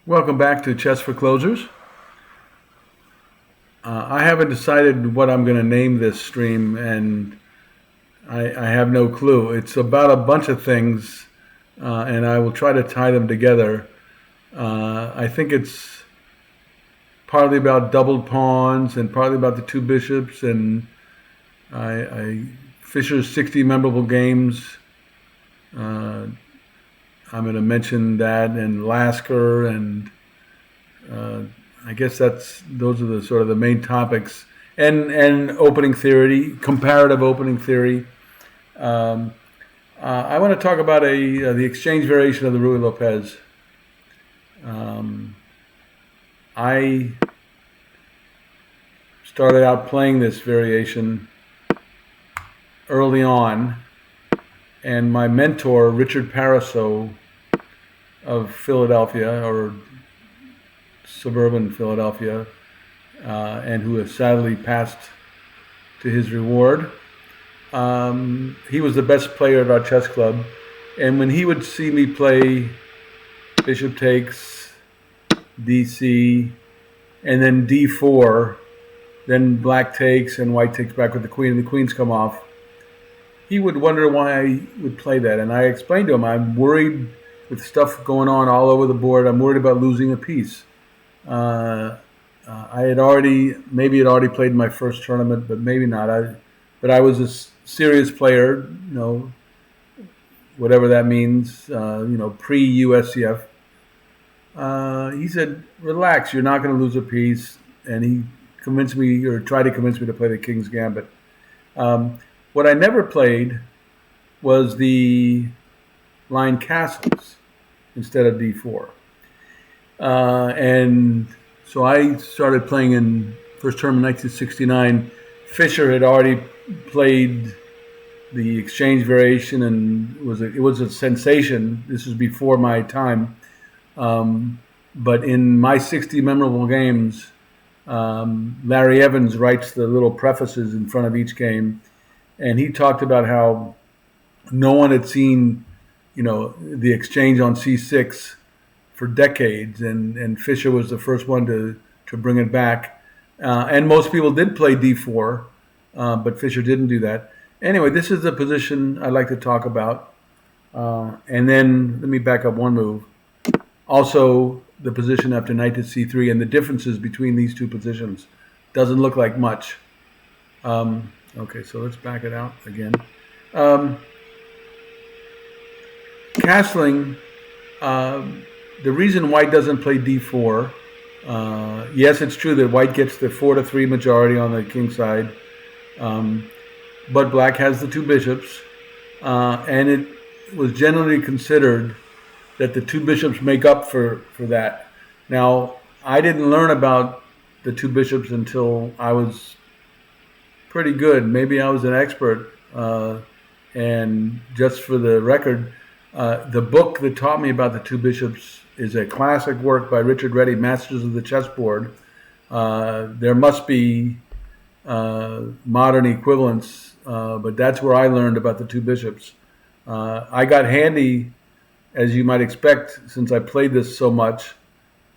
Welcome back to Chess for Closers. I haven't decided what I'm going to name this stream, and I have no clue. It's about a bunch of things, and I will try to tie them together. I think it's partly about doubled pawns and partly about the two bishops, and Fischer's 60 memorable games. I'm going to mention that, and Lasker, and I guess those are the sort of the main topics, and opening theory, comparative opening theory. I want to talk about the exchange variation of the Ruy Lopez. I started out playing this variation early on, and my mentor, Richard Paraso of Philadelphia, or suburban Philadelphia, and who has sadly passed to his reward. He was the best player at our chess club, and when he would see me play bishop takes, DC, and then D4, then black takes and white takes back with the queen, and the queens come off, he would wonder why I would play that. And I explained to him, I'm worried with stuff going on all over the board. I'm worried about losing a piece. I had already played my first tournament, but maybe not. But I was a serious player, whatever that means, pre-USCF. He said, relax, you're not going to lose a piece. And he convinced me, or tried to convince me, to play the King's Gambit. What I never played was the line castles instead of D4. And so I started playing in first term in 1969. Fischer had already played the exchange variation, and it was a sensation. This was before my time. But in my 60 memorable games, Larry Evans writes the little prefaces in front of each game, and he talked about how no one had seen, the exchange on C6 for decades, and Fischer was the first one to bring it back. And most people did play D4, but Fischer didn't do that. Anyway, this is the position I'd like to talk about. And then let me back up one move. Also, the position after knight to C3 and the differences between these two positions. Doesn't look like much. Okay, so let's back it out again. Castling, the reason white doesn't play D4, yes, it's true that white gets the 4-3 majority on the king side, but black has the two bishops, and it was generally considered that the two bishops make up for that. Now, I didn't learn about the two bishops until I was pretty good. Maybe I was an expert, and just for the record, the book that taught me about the two bishops is a classic work by Richard Reddy, Masters of the Chessboard. There must be modern equivalents, but that's where I learned about the two bishops. I got handy, as you might expect, since I played this so much,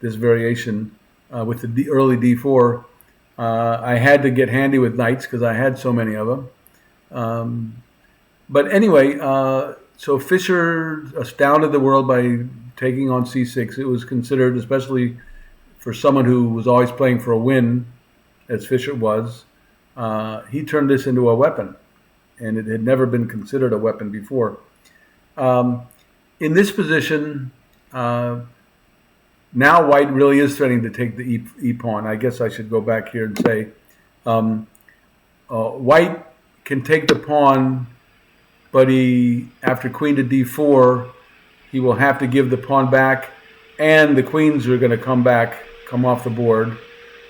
this variation, with the early D4. I had to get handy with knights because I had so many of them. But anyway, so Fischer astounded the world by taking on C6. It was considered, especially for someone who was always playing for a win, as Fischer was, he turned this into a weapon, and it had never been considered a weapon before. In this position, now white really is threatening to take the e-pawn. I guess I should go back here and say white can take the pawn, but after queen to d4, he will have to give the pawn back, and the queens are going to come off the board.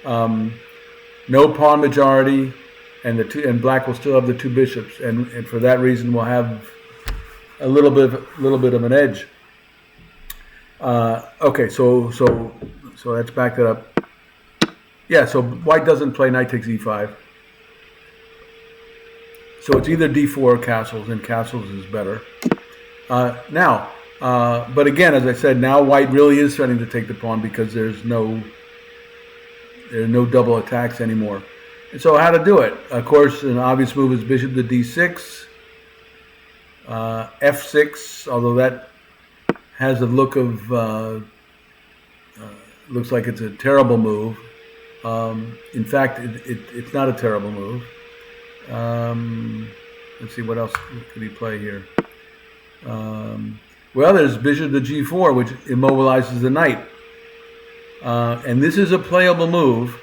No pawn majority, and black will still have the two bishops, and for that reason we'll have a little bit of an edge. Okay, so let's back that up. Yeah, so white doesn't play knight takes e5. So it's either d4 or castles, and castles is better. Now, But again, as I said, now white really is starting to take the pawn because there are no double attacks anymore. And so how to do it? Of course, an obvious move is bishop to d6, f6, although that has a look of, looks like it's a terrible move. In fact, it's not a terrible move. Let's see, what else could he play here? Well, there's bishop to g4, which immobilizes the knight. And this is a playable move,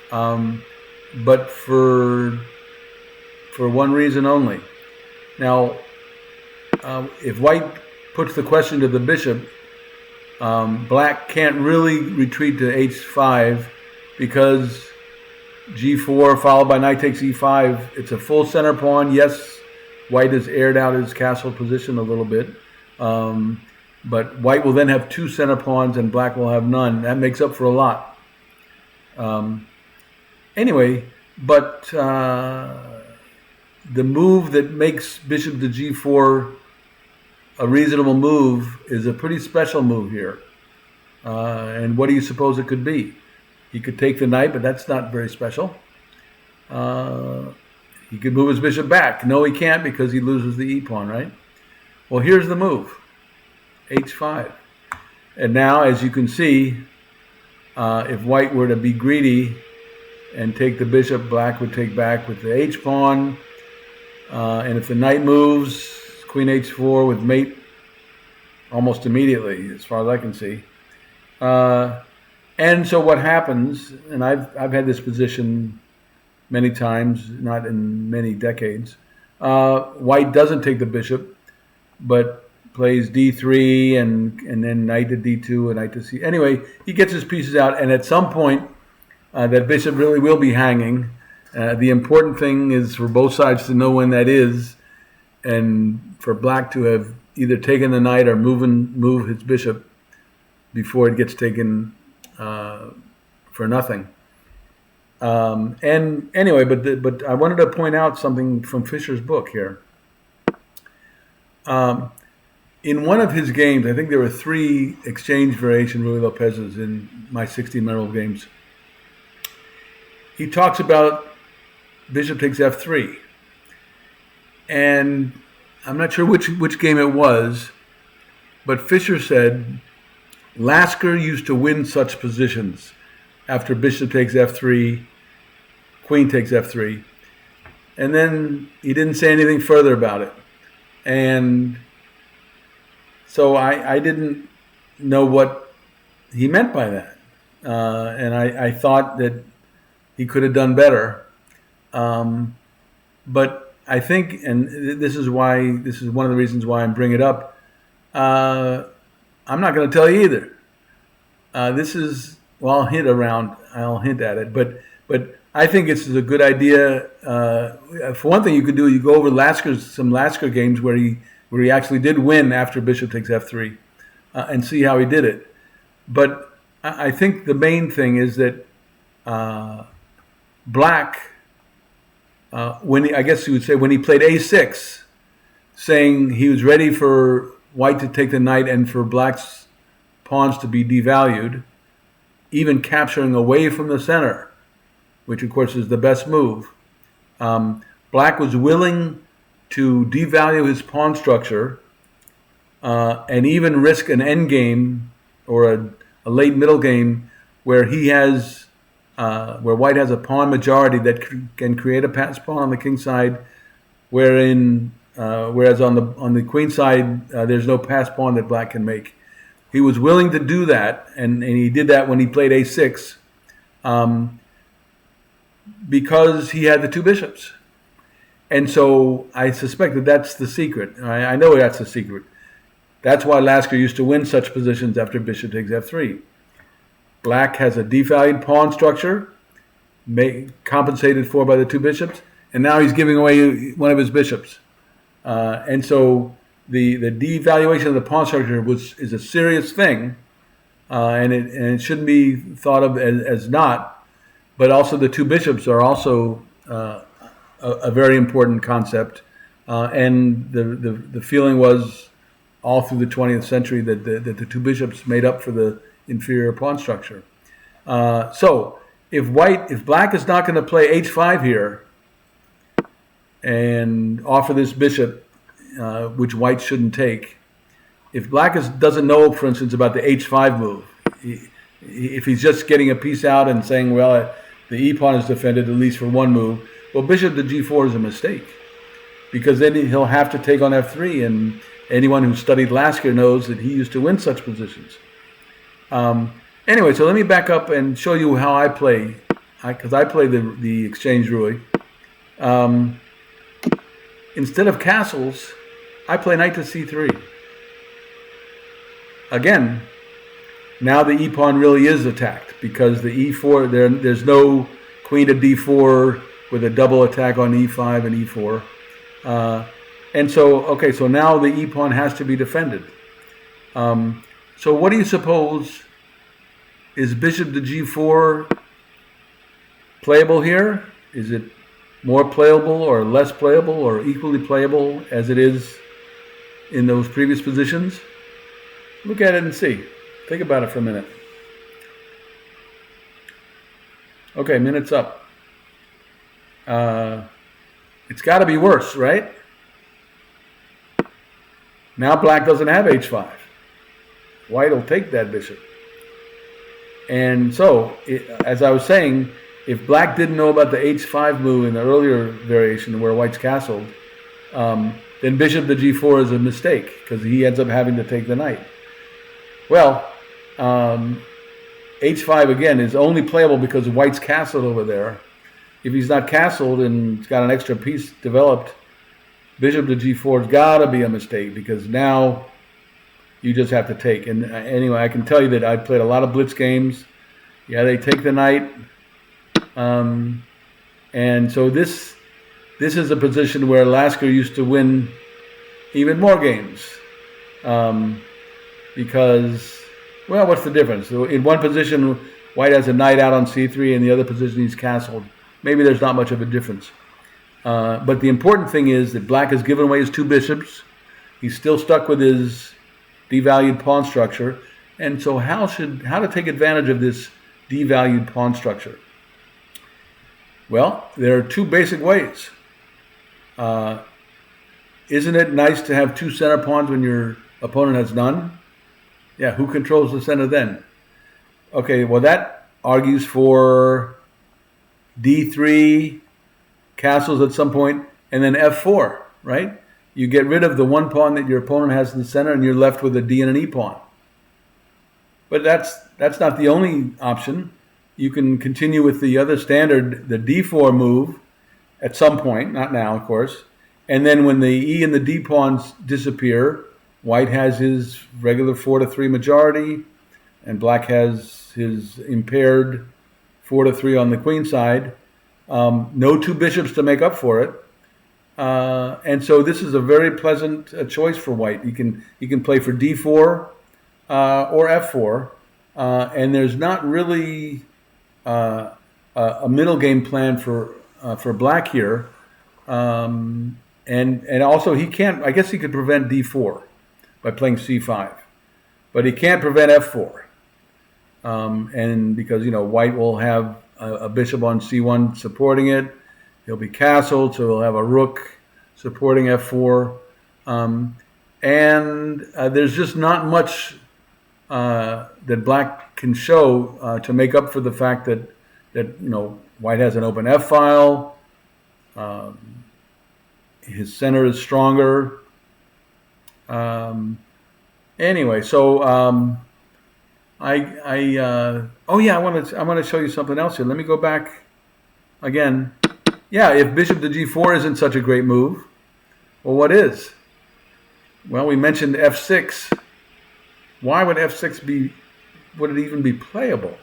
but for one reason only. Now, if white puts the question to the bishop, black can't really retreat to h5 because g4 followed by knight takes e5. It's a full center pawn. Yes, white has aired out his castle position a little bit, but white will then have two center pawns and black will have none. That makes up for a lot. Anyway, but the move that makes bishop to g4 a reasonable move is a pretty special move here. And what do you suppose it could be? He could take the knight, but that's not very special. He could move his bishop back. No, he can't because he loses the e-pawn, right? Well, here's the move, h5. And now, as you can see, if white were to be greedy and take the bishop, black would take back with the h-pawn. And if the knight moves, queen h4 with mate almost immediately, as far as I can see. And so what happens, and I've had this position many times, not in many decades, white doesn't take the bishop, but plays d3 and then knight to d2 and knight to c. Anyway, he gets his pieces out, and at some point, that bishop really will be hanging. The important thing is for both sides to know when that is, and for black to have either taken the knight or move his bishop before it gets taken for nothing. And anyway, but I wanted to point out something from Fischer's book here. In one of his games, I think there were 3 exchange variation Ruy Lopez's in my 60 medal games. He talks about bishop takes f3. And I'm not sure which game it was, but Fischer said Lasker used to win such positions after bishop takes f3, queen takes f3. And then he didn't say anything further about it. And so I didn't know what he meant by that. And I thought that he could have done better. But I think, and this is one of the reasons why I'm bringing it up, I'm not going to tell you either. I'll hint at it, but I think this is a good idea. For one thing, you could do, you go over some Lasker games where he actually did win after bishop takes f3, and see how he did it. But I think the main thing is that black, when he played a6, saying he was ready for white to take the knight and for black's pawns to be devalued, even capturing away from the center, which of course is the best move. Black was willing to devalue his pawn structure and even risk an end game or a late middle game where where white has a pawn majority that can create a pass pawn on the king side, whereas on the queen side there's no pass pawn that black can make. He was willing to do that, and he did that when he played a6, because he had the 2 bishops. And so I suspect that that's the secret. I know that's the secret. That's why Lasker used to win such positions after bishop takes f3. Black has a devalued pawn structure, compensated for by the 2 bishops, and now he's giving away one of his bishops. And so the devaluation of the pawn structure is a serious thing, and it shouldn't be thought of as not. But also the 2 bishops are also a very important concept, and the feeling was all through the 20th century that the two bishops made up for the inferior pawn structure. So if black is not going to play h5 here and offer this bishop, which white shouldn't take, if black doesn't know, for instance, about the h5 move, if he's just getting a piece out and saying, well, the e pawn is defended at least for one move, well, bishop to g4 is a mistake, because then he'll have to take on f3, and anyone who studied Lasker knows that he used to win such positions. Anyway, so let me back up and show you how I play, because I play the exchange Rui. Instead of castles, I play knight to c3. Again, now the e-pawn really is attacked, because the e4, there's no queen to d4 with a double attack on e5 and e4. And so, okay, so now the e-pawn has to be defended. So what do you suppose, is bishop to g4 playable here? Is it more playable or less playable or equally playable as it is in those previous positions? Look at it and see. Think about it for a minute. Okay, minute's up. It's got to be worse, right? Now black doesn't have h5. White will take that bishop. And so, as I was saying, if black didn't know about the h5 move in the earlier variation where white's castled, then bishop to g4 is a mistake, because he ends up having to take the knight. Well, h5 again is only playable because white's castled over there. If he's not castled and he's got an extra piece developed, bishop to g4 has got to be a mistake, because now you just have to take. And anyway, I can tell you that I played a lot of blitz games. Yeah, they take the knight. And so this is a position where Lasker used to win even more games. Because, well, what's the difference? So in one position, white has a knight out on c3, and the other position he's castled. Maybe there's not much of a difference. But the important thing is that black has given away his two bishops. He's still stuck with his devalued pawn structure. And so how to take advantage of this devalued pawn structure? Well, there are two basic ways. Isn't it nice to have two center pawns when your opponent has none? Yeah, who controls the center then? Okay, well, that argues for d3, castles at some point, and then f4, right? You get rid of the one pawn that your opponent has in the center, and you're left with a d and an e pawn. But that's not the only option. You can continue with the other standard, the d4 move, at some point, not now, of course. And then when the e and the d pawns disappear, white has his regular 4-3 majority, and black has his impaired 4-3 on the queen side. No two bishops to make up for it. And so this is a very pleasant choice for white. You can play for d4 or f4, and there's not really a middle game plan for black here. And also he can't. I guess he could prevent d4 by playing c5, but he can't prevent f4. And because white will have a bishop on c1 supporting it. He'll be castled, so he'll have a rook supporting f4. And there's just not much that black can show to make up for the fact that white has an open f file. His center is stronger. Anyway, so oh yeah, I want to show you something else here. Let me go back again. Yeah, if bishop to g4 isn't such a great move, well, what is? Well, we mentioned f6. Why would f6 would it even be playable?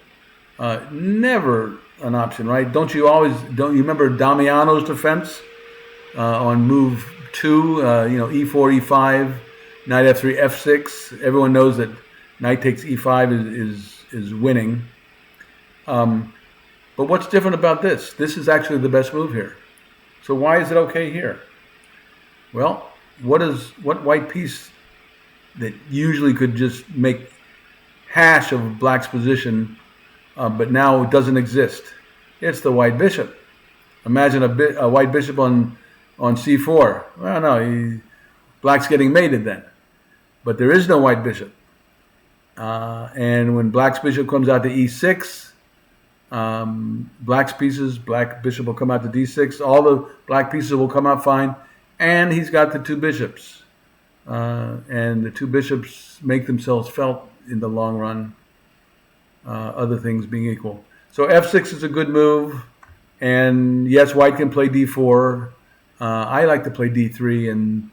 Never an option, right? Don't you remember Damiano's defense on move 2, e4, e5, knight f3, f6. Everyone knows that knight takes e5 is winning. But what's different about this? This is actually the best move here. So why is it okay here? Well, what white piece that usually could just make hash of black's position, but now it doesn't exist. It's the white bishop. Imagine a white bishop on c4. Well, no, black's getting mated then. But there is no white bishop. And when black's bishop comes out to e6, black bishop will come out to d6. All the black pieces will come out fine. And he's got the two bishops. And the two bishops make themselves felt in the long run, other things being equal. So f6 is a good move. And yes, white can play d4. I like to play d3 and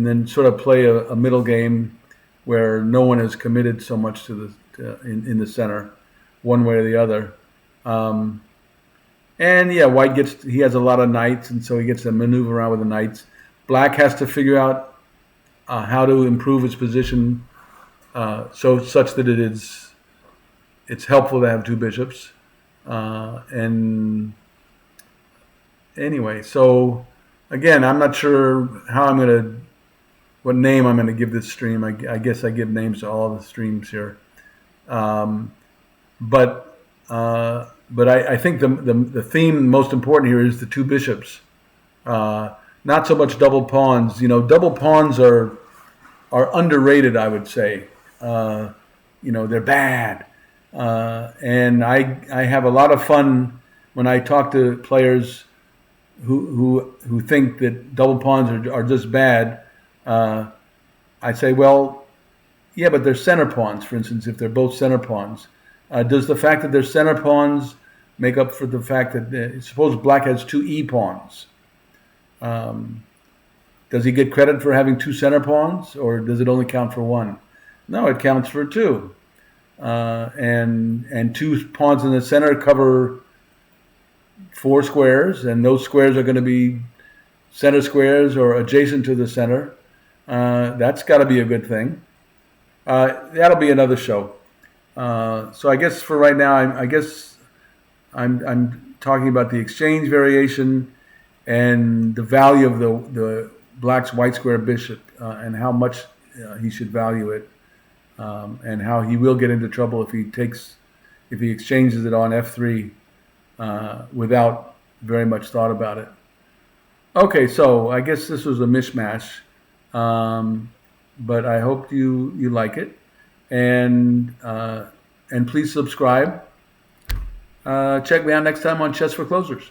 then sort of play a middle game where no one is committed so much to in the center, one way or the other. And yeah, white he has a lot of knights, and so he gets to maneuver around with the knights. Black has to figure out how to improve his position such that it's helpful to have two bishops. And anyway, so again, I'm not sure what name I'm going to give this stream. I guess I give names to all the streams here. But I think the theme most important here is the two bishops. Not so much double pawns. Double pawns are underrated, I would say. They're bad. And I have a lot of fun when I talk to players who think that double pawns are just bad. I say, well, yeah, but they're center pawns, for instance, if they're both center pawns. Does the fact that they're center pawns make up for the fact that, suppose black has two e pawns? Does he get credit for having two center pawns, or does it only count for one? No, it counts for two. And two pawns in the center cover 4 squares, and those squares are going to be center squares or adjacent to the center. That's got to be a good thing. That'll be another show. So I guess for right now, I'm talking about the exchange variation and the value of the black's white square bishop and how much he should value it, and how he will get into trouble if he exchanges it on f3 without very much thought about it. Okay, so I guess this was a mishmash, but I hope you like it, and please subscribe. Check me out next time on Chess for Closers.